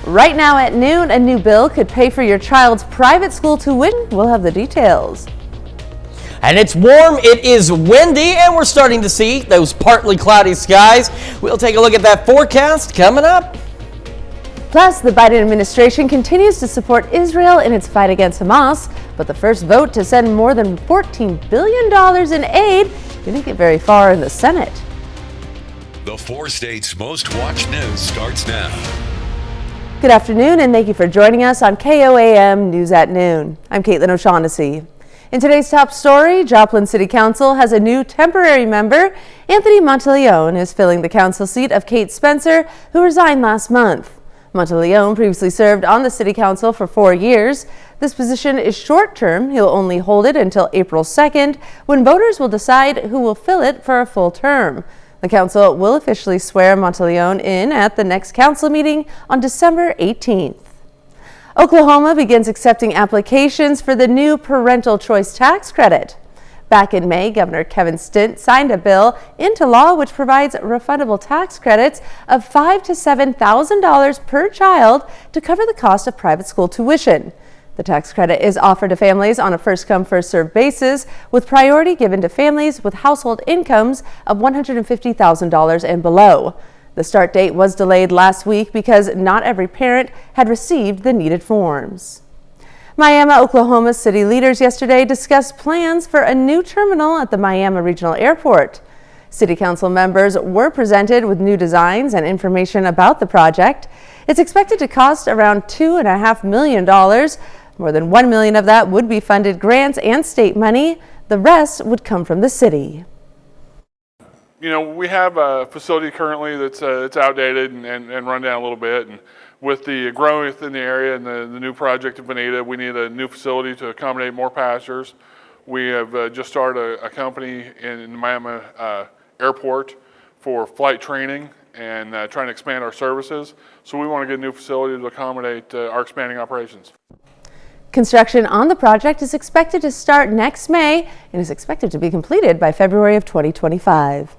Right now at noon, a new bill could pay for your child's private school tuition. We'll have the details. And it's warm, it is windy, and we're starting to see those partly cloudy skies. We'll take a look at that forecast coming up. Plus, the Biden administration continues to support Israel in its fight against Hamas, but the first vote to send more than $14 billion in aid didn't get very far in the Senate. The 4 states' most watched news starts now. Good afternoon, and thank you for joining us on KOAM News at Noon. I'm Caitlin O'Shaughnessy. In today's top story, Joplin City Council has a new temporary member. Anthony Monteleone is filling the council seat of Kate Spencer, who resigned last month. Monteleone previously served on the City Council for 4 years. This position is short-term. He'll only hold it until April 2nd, when voters will decide who will fill it for a full term. The council will officially swear Monteleone in at the next council meeting on December 18th. Oklahoma begins accepting applications for the new parental choice tax credit. Back in May, Governor Kevin Stitt signed a bill into law which provides refundable tax credits of $5,000 to $7,000 per child to cover the cost of private school tuition. The tax credit is offered to families on a first-come, first-served basis, with priority given to families with household incomes of $150,000 and below. The start date was delayed last week because not every parent had received the needed forms. Miami, Oklahoma city leaders yesterday discussed plans for a new terminal at the Miami Regional Airport. City council members were presented with new designs and information about the project. It's expected to cost around $2.5 million. More than $1 million of that would be funded grants and state money. The rest would come from the city. You know, we have a facility currently that's outdated and run down a little bit. And with the growth in the area and the new project in Bonita, we need a new facility to accommodate more passengers. We have just started a company in the Miami airport for flight training and trying to expand our services. So we want to get a new facility to accommodate our expanding operations. Construction on the project is expected to start next May and is expected to be completed by February of 2025.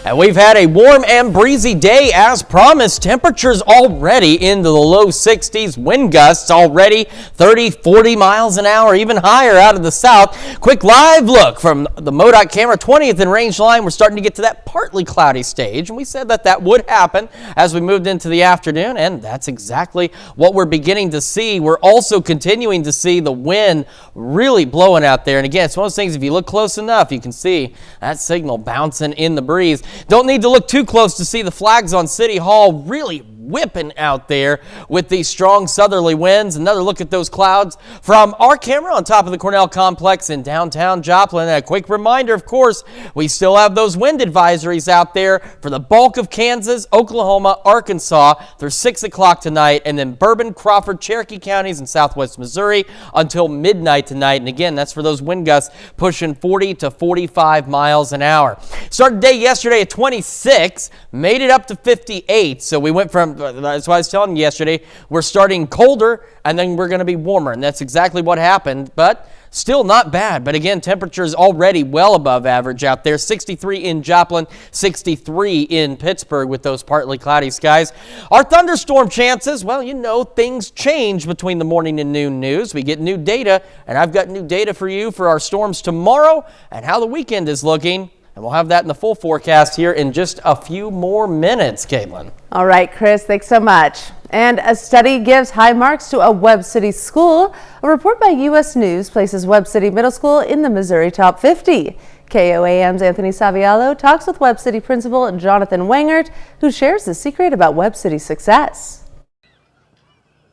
And we've had a warm and breezy day as promised. Temperatures already into the low 60s. Wind gusts already 30, 40 miles an hour, even higher out of the south. Quick live look from the MoDOT camera, 20th and range line. We're starting to get to that partly cloudy stage. And we said that would happen as we moved into the afternoon. And that's exactly what we're beginning to see. We're also continuing to see the wind really blowing out there. And again, it's one of those things, if you look close enough, you can see that signal bouncing in the breeze. Don't need to look too close to see the flags on City Hall really whipping out there with these strong southerly winds. Another look at those clouds from our camera on top of the Cornell Complex in downtown Joplin. And a quick reminder, of course, we still have those wind advisories out there for the bulk of Kansas, Oklahoma, Arkansas through 6 o'clock tonight, and then Bourbon, Crawford, Cherokee counties in southwest Missouri until midnight tonight. And again, that's for those wind gusts pushing 40 to 45 miles an hour. Started the day yesterday at 26, made it up to 58. So we went from, that's why I was telling you yesterday, we're starting colder and then we're going to be warmer. And that's exactly what happened, but still not bad. But again, temperatures already well above average out there. 63 in Joplin, 63 in Pittsburgh with those partly cloudy skies. Our thunderstorm chances, well, you know, things change between the morning and noon news. We get new data, and I've got new data for you for our storms tomorrow and how the weekend is looking. And we'll have that in the full forecast here in just a few more minutes, Caitlin. All right, Chris, thanks so much. And a study gives high marks to a Webb City school. A report by U.S. News places Webb City Middle School in the Missouri Top 50. KOAM's Anthony Saviallo talks with Webb City Principal Jonathan Wengert, who shares the secret about Webb City's success.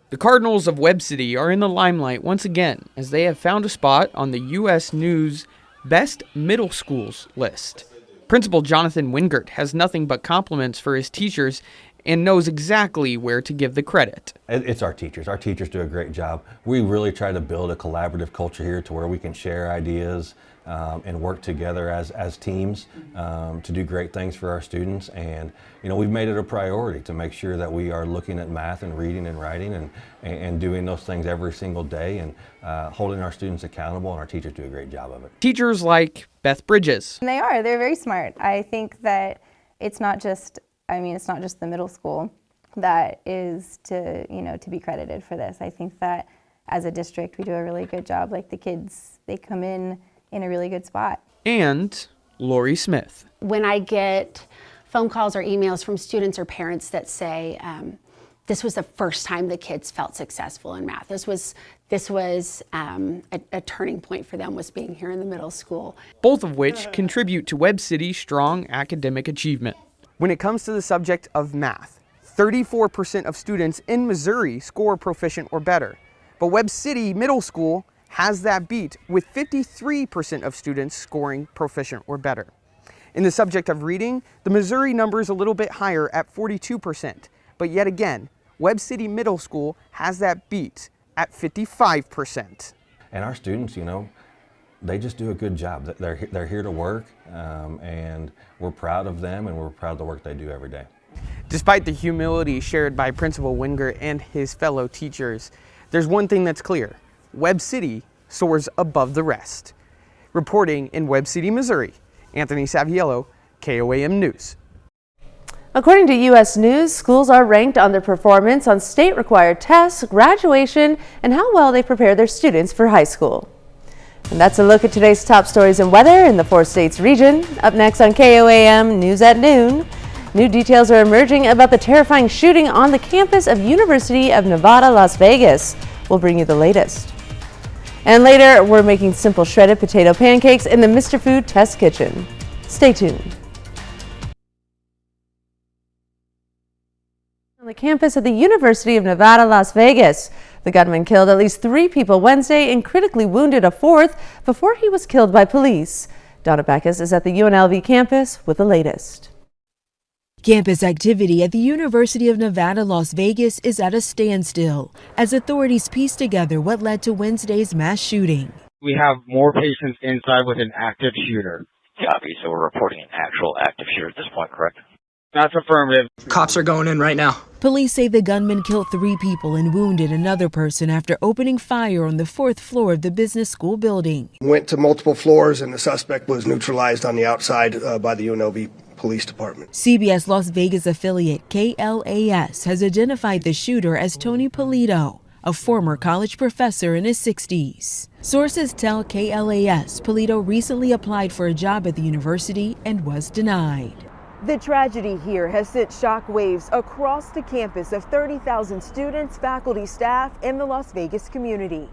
The Cardinals of Webb City are in the limelight once again as they have found a spot on the U.S. News Best Middle Schools list. Principal Jonathan Wengert has nothing but compliments for his teachers and knows exactly where to give the credit. It's our teachers. Our teachers do a great job. We really try to build a collaborative culture here to where we can share ideas and work together as teams to do great things for our students. And you know, we've made it a priority to make sure that we are looking at math and reading and writing and doing those things every single day and holding our students accountable, and our teachers do a great job of it. Teachers like Beth Bridges. They're very smart. I think that it's not just the middle school that is to be credited for this. I think that as a district, we do a really good job. Like the kids, they come in a really good spot. And Lori Smith. When I get phone calls or emails from students or parents that say, this was the first time the kids felt successful in math. This was a turning point for them, was being here in the middle school. Both of which contribute to Webb City's strong academic achievement. When it comes to the subject of math, 34% of students in Missouri score proficient or better. But Webb City Middle School has that beat, with 53% of students scoring proficient or better. In the subject of reading, the Missouri number is a little bit higher at 42%. But yet again, Webb City Middle School has that beat at 55%. And our students, they just do a good job. They're here to work, and we're proud of them, and we're proud of the work they do every day. Despite the humility shared by Principal Wingert and his fellow teachers, there's one thing that's clear. Webb City soars above the rest. Reporting in Webb City, Missouri, Anthony Saviello, KOAM News. According to U.S. News, schools are ranked on their performance on state-required tests, graduation, and how well they prepare their students for high school. And that's a look at today's top stories and weather in the 4 states region. Up next on KOAM News at Noon, new details are emerging about the terrifying shooting on the campus of University of Nevada, Las Vegas. We'll bring you the latest. And later, we're making simple shredded potato pancakes in the Mr. Food Test Kitchen. Stay tuned. On the campus of the University of Nevada, Las Vegas, the gunman killed at least 3 people Wednesday and critically wounded a 4th before he was killed by police. Donna Backus is at the UNLV campus with the latest. Campus activity at the University of Nevada, Las Vegas is at a standstill as authorities piece together what led to Wednesday's mass shooting. We have more patients inside with an active shooter. Copy, so we're reporting an actual active shooter at this point, correct? That's affirmative. Cops are going in right now. Police say the gunman killed 3 people and wounded another person after opening fire on the 4th floor of the business school building. Went to multiple floors and the suspect was neutralized on the outside by the UNLV Police Department. CBS Las Vegas affiliate KLAS has identified the shooter as Tony Polito, a former college professor in his 60s. Sources tell KLAS Polito recently applied for a job at the university and was denied. The tragedy here has sent shockwaves across the campus of 30,000 students, faculty, staff, and the Las Vegas community.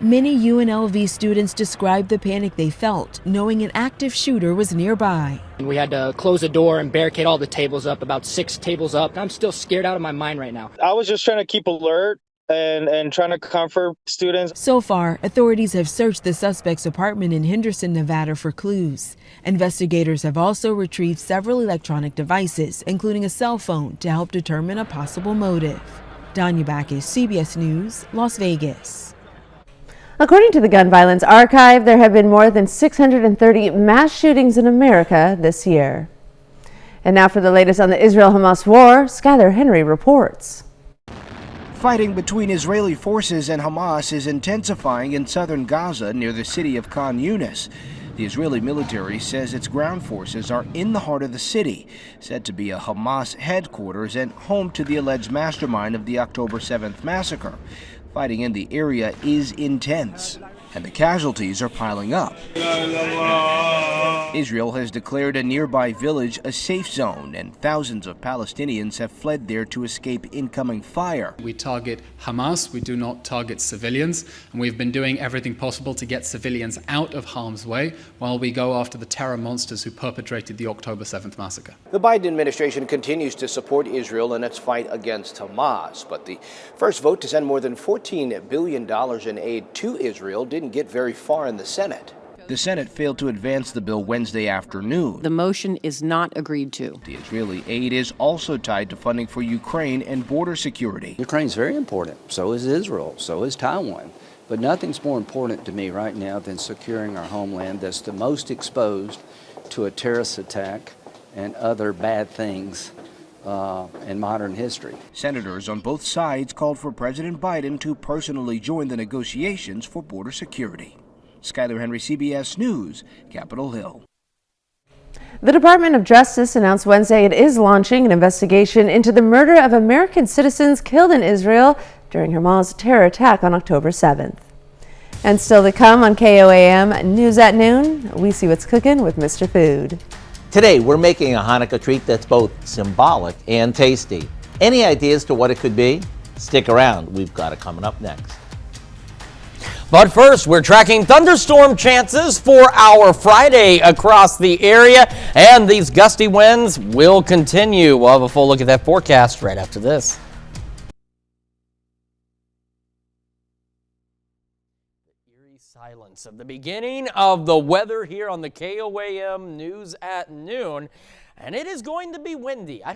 Many UNLV students described the panic they felt, knowing an active shooter was nearby. We had to close the door and barricade all the tables up, about 6 tables up. I'm still scared out of my mind right now. I was just trying to keep alert and trying to comfort students. So far, authorities have searched the suspect's apartment in Henderson, Nevada for clues. Investigators have also retrieved several electronic devices, including a cell phone, to help determine a possible motive. Danya Backus, CBS News, Las Vegas. According to the Gun Violence Archive, there have been more than 630 mass shootings in America this year. And now for the latest on the Israel-Hamas war, Skylar Henry reports. Fighting between Israeli forces and Hamas is intensifying in southern Gaza near the city of Khan Yunis. The Israeli military says its ground forces are in the heart of the city, said to be a Hamas headquarters and home to the alleged mastermind of the October 7th massacre. Fighting in the area is intense, and the casualties are piling up. Israel has declared a nearby village a safe zone, and thousands of Palestinians have fled there to escape incoming fire. We target Hamas, we do not target civilians, and we've been doing everything possible to get civilians out of harm's way while we go after the terror monsters who perpetrated the October 7th massacre. The Biden administration continues to support Israel in its fight against Hamas, but the first vote to send more than $14 billion in aid to Israel didn't get very far in the Senate. The Senate failed to advance the bill Wednesday afternoon. The motion is not agreed to. The Israeli aid is also tied to funding for Ukraine and border security. Ukraine's very important. So is Israel. So is Taiwan. But nothing's more important to me right now than securing our homeland that's the most exposed to a terrorist attack and other bad things in modern history. Senators on both sides called for President Biden to personally join the negotiations for border security. Skylar Henry, CBS News, Capitol Hill. The Department of Justice announced Wednesday it is launching an investigation into the murder of American citizens killed in Israel during Hamas terror attack on October 7th. And still to come on KOAM News at Noon, we see what's cooking with Mr. Food. Today, we're making a Hanukkah treat that's both symbolic and tasty. Any ideas to what it could be? Stick around. We've got it coming up next. But first, we're tracking thunderstorm chances for our Friday across the area, and these gusty winds will continue. We'll have a full look at that forecast right after this. Eerie silence of the beginning of the weather here on the KOAM News at Noon. And it is going to be windy. I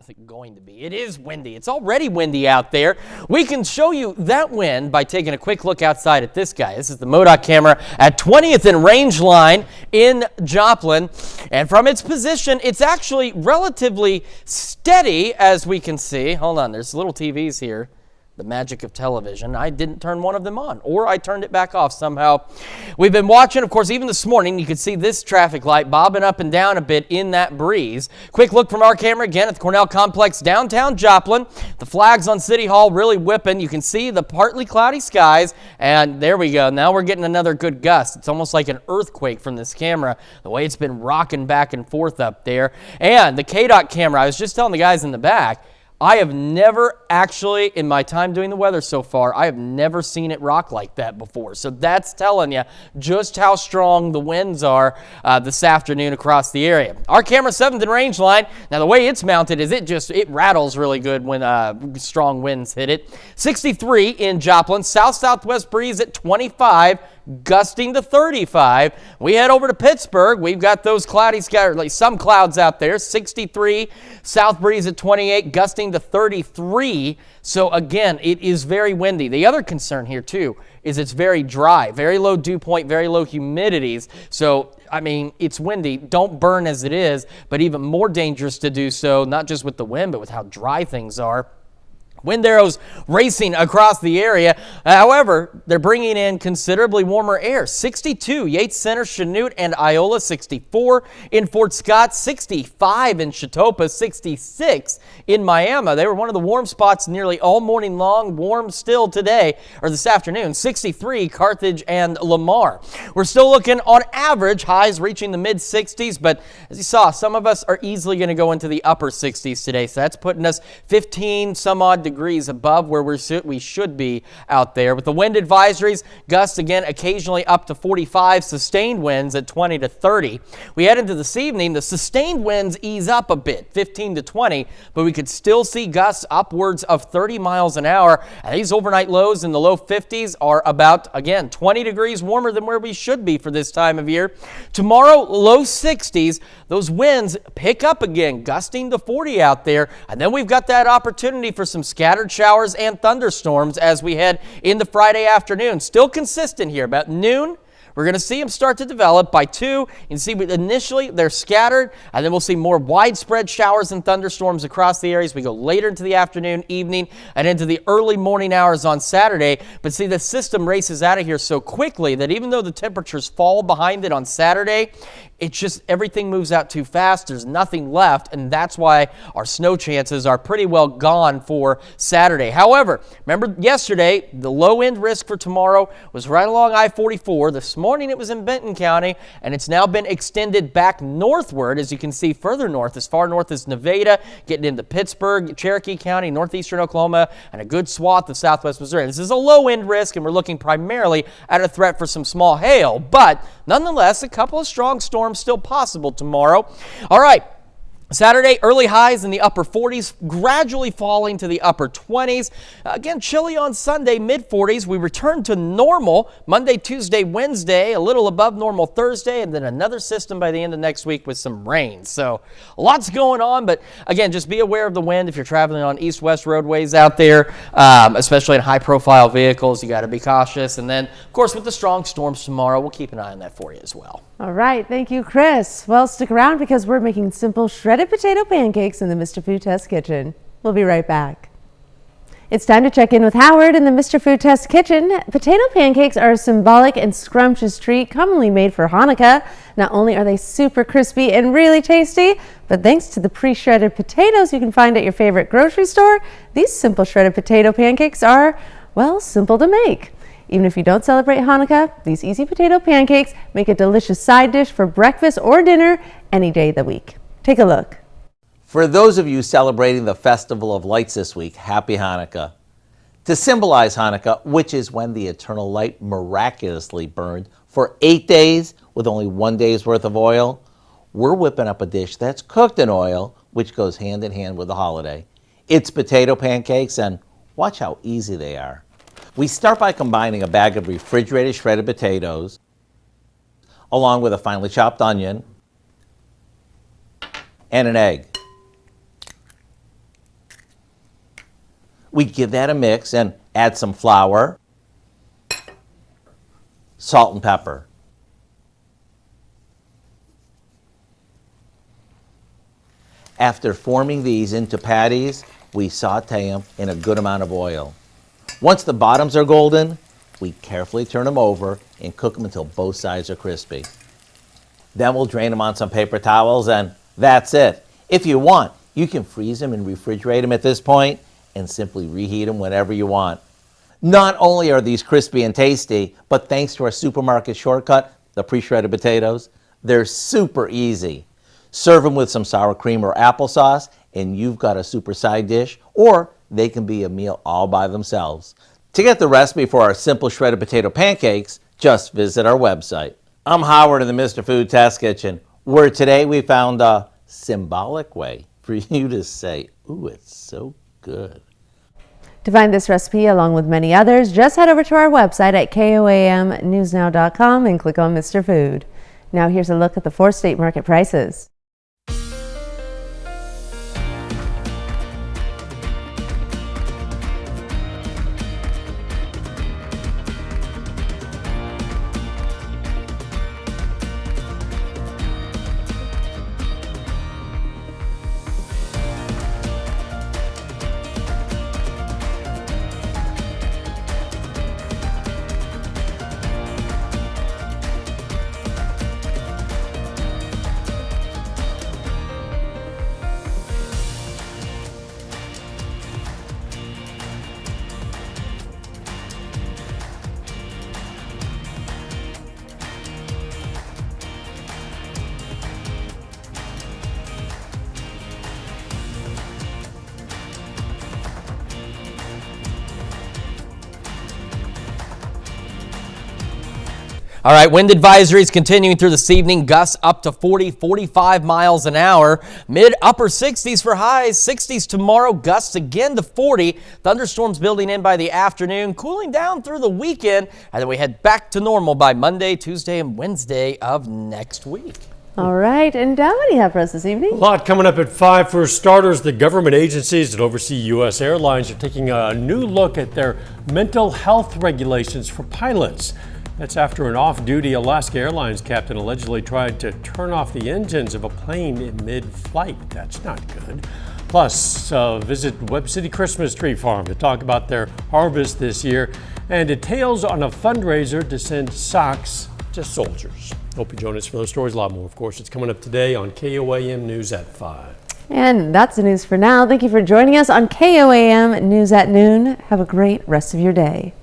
think going to be. It is windy. It's already windy out there. We can show you that wind by taking a quick look outside at this guy. This is the MODOC camera at 20th and Range Line in Joplin. And from its position, it's actually relatively steady, as we can see. Hold on, there's little TVs here. The magic of television. I didn't turn one of them on, or I turned it back off somehow. We've been watching, of course, even this morning, you could see this traffic light bobbing up and down a bit in that breeze. Quick look from our camera again at the Cornell Complex, downtown Joplin. The flags on City Hall really whipping. You can see the partly cloudy skies, and there we go. Now we're getting another good gust. It's almost like an earthquake from this camera, the way it's been rocking back and forth up there. And the KDOT camera, I was just telling the guys in the back, I have never actually, in my time doing the weather so far, I have never seen it rock like that before. So that's telling you just how strong the winds are this afternoon across the area. Our camera 7th and Range Line, now the way it's mounted is it rattles really good when strong winds hit it. 63 in Joplin, south-southwest breeze at 25. Gusting to 35. We head over to Pittsburgh. We've got those cloudy skies, like some clouds out there. 63, south breeze at 28, gusting to 33. So again, it is very windy. The other concern here too is it's very dry, very low dew point, very low humidities. So I mean, it's windy. Don't burn as it is, but even more dangerous to do so, not just with the wind, but with how dry things are. Wind arrows racing across the area. However, they're bringing in considerably warmer air. 62, Yates Center, Chanute, and Iola. 64 in Fort Scott. 65 in Chetopa. 66 in Miami. They were one of the warm spots nearly all morning long. Warm still today, or this afternoon. 63, Carthage and Lamar. We're still looking on average, highs reaching the mid-60s, but as you saw, some of us are easily going to go into the upper 60s today. So that's putting us 15 some odd degrees above where we should be out there. With the wind advisories, gusts again occasionally up to 45, sustained winds at 20 to 30. We head into this evening, the sustained winds ease up a bit, 15 to 20, but we could still see gusts upwards of 30 miles an hour. And these overnight lows in the low 50s are about, again, 20 degrees warmer than where we should be for this time of year. Tomorrow, low 60s. Those winds pick up again, gusting to 40 out there. And then we've got that opportunity for some scattered showers and thunderstorms as we head into Friday afternoon. Still consistent here. About noon, we're going to see them start to develop. By 2, you can see initially they're scattered, and then we'll see more widespread showers and thunderstorms across the areas. We go later into the afternoon, evening, and into the early morning hours on Saturday. But see, the system races out of here so quickly that even though the temperatures fall behind it on Saturday, it's just everything moves out too fast. There's nothing left, and that's why our snow chances are pretty well gone for Saturday. However, remember yesterday, the low-end risk for tomorrow was right along I-44. This morning it was in Benton County, and it's now been extended back northward, as you can see further north, as far north as Nevada, getting into Pittsburgh, Cherokee County, northeastern Oklahoma, and a good swath of southwest Missouri. This is a low-end risk, and we're looking primarily at a threat for some small hail, but nonetheless, a couple of strong storms still possible tomorrow. All right. Saturday, early highs in the upper 40s, gradually falling to the upper 20s. Again, chilly on Sunday, mid-40s. We return to normal Monday, Tuesday, Wednesday, a little above normal Thursday, and then another system by the end of next week with some rain. So lots going on, but again, just be aware of the wind if you're traveling on east-west roadways out there, especially in high-profile vehicles. You got to be cautious. And then, of course, with the strong storms tomorrow, we'll keep an eye on that for you as well. All right. Thank you, Chris. Well, stick around because we're making simple shredded potato pancakes in the Mr. Food Test Kitchen. We'll be right back. It's time to check in with Howard in the Mr. Food Test kitchen. Potato pancakes are a symbolic and scrumptious treat commonly made for Hanukkah. Not only are they super crispy and really tasty, but thanks to the pre-shredded potatoes you can find at your favorite grocery store, these simple shredded potato pancakes are, well, simple to make. Even if you don't celebrate Hanukkah, these easy potato pancakes make a delicious side dish for breakfast or dinner any day of the week. Take a look. For those of you celebrating the Festival of Lights this week, Happy Hanukkah. To symbolize Hanukkah, which is when the eternal light miraculously burned for 8 days with only 1 day's worth of oil, we're whipping up a dish that's cooked in oil, which goes hand in hand with the holiday. It's potato pancakes, and watch how easy they are. We start by combining a bag of refrigerated shredded potatoes along with a finely chopped onion and an egg. We give that a mix and add some flour, salt and pepper. After forming these into patties, we saute them in a good amount of oil. Once the bottoms are golden, we carefully turn them over and cook them until both sides are crispy. Then we'll drain them on some paper towels and that's it. If you want, you can freeze them and refrigerate them at this point and simply reheat them whenever you want. Not only are these crispy and tasty, but thanks to our supermarket shortcut, the pre-shredded potatoes, they're super easy. Serve them with some sour cream or applesauce and you've got a super side dish, or they can be a meal all by themselves. To get the recipe for our simple shredded potato pancakes, just visit our website. I'm Howard in the Mr. Food Test Kitchen, where today we found a symbolic way for you to say, ooh, it's so good. To find this recipe along with many others, just head over to our website at KOAMnewsnow.com and click on Mr. Food. Now here's a look at the 4 state market prices. All right, wind advisories continuing through this evening. Gusts up to 40, 45 miles an hour. Mid-upper 60s for highs. 60s tomorrow. Gusts again to 40. Thunderstorms building in by the afternoon. Cooling down through the weekend. And then we head back to normal by Monday, Tuesday, and Wednesday of next week. All right, and Dow, what do you have for us this evening? A lot coming up at 5. For starters, the government agencies that oversee U.S. airlines are taking a new look at their mental health regulations for pilots. That's after an off-duty Alaska Airlines captain allegedly tried to turn off the engines of a plane in mid-flight. That's not good. Plus, visit Webb City Christmas Tree Farm to talk about their harvest this year and details on a fundraiser to send socks to soldiers. Hope you join us for those stories. A lot more, of course. It's coming up today on KOAM News at 5. And that's the news for now. Thank you for joining us on KOAM News at Noon. Have a great rest of your day.